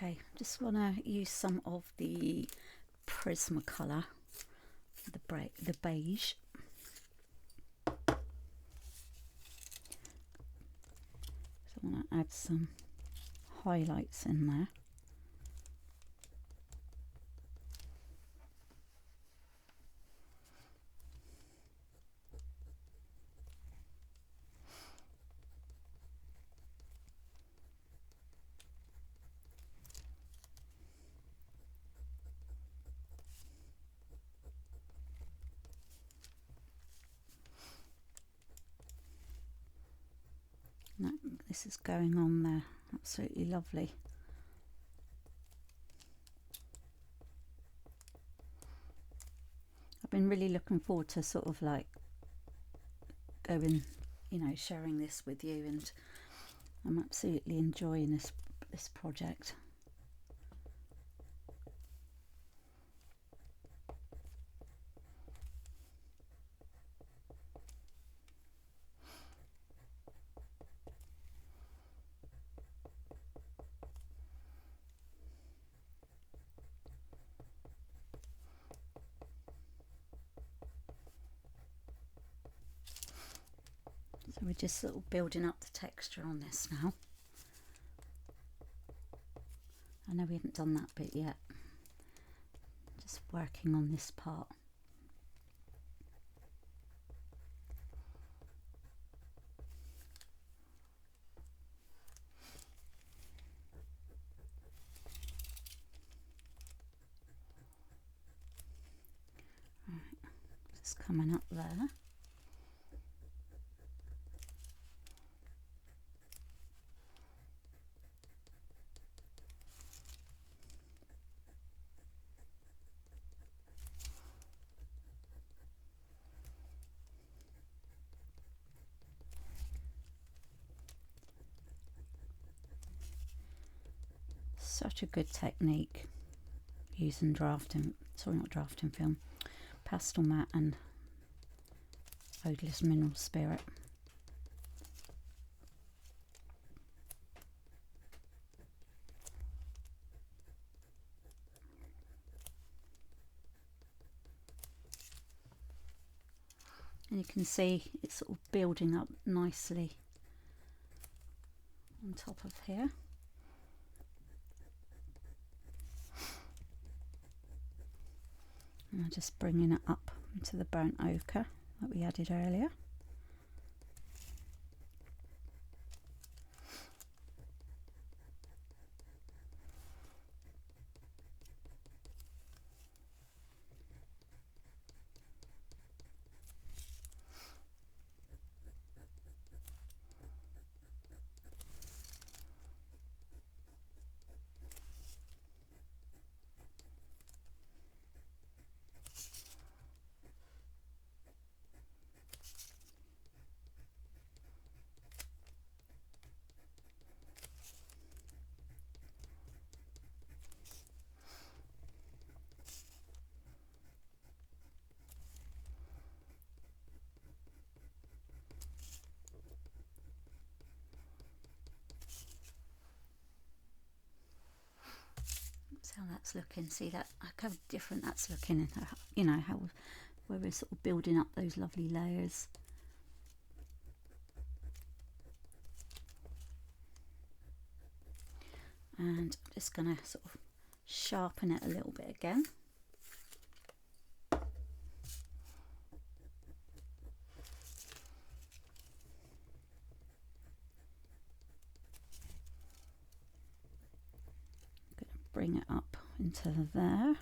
Okay, just want to use some of the Prismacolor, the beige. So I want to add some highlights in there. This is going on there, absolutely lovely. I've been really looking forward to sort of like going, you know, sharing this with you, and I'm absolutely enjoying this project. So we're just sort of building up the texture on this now. I know we haven't done that bit yet. Just working on this part. Right, just coming up there. Such a good technique using not drafting film, pastel matte and odorless mineral spirit. And you can see it's sort of building up nicely on top of here. And I'm just bringing it up into the burnt ochre that we added earlier. How that's looking. See that, how different that's looking, and you know how where we're sort of building up those lovely layers. And I'm just going to sort of sharpen it a little bit again. Bring it up into there.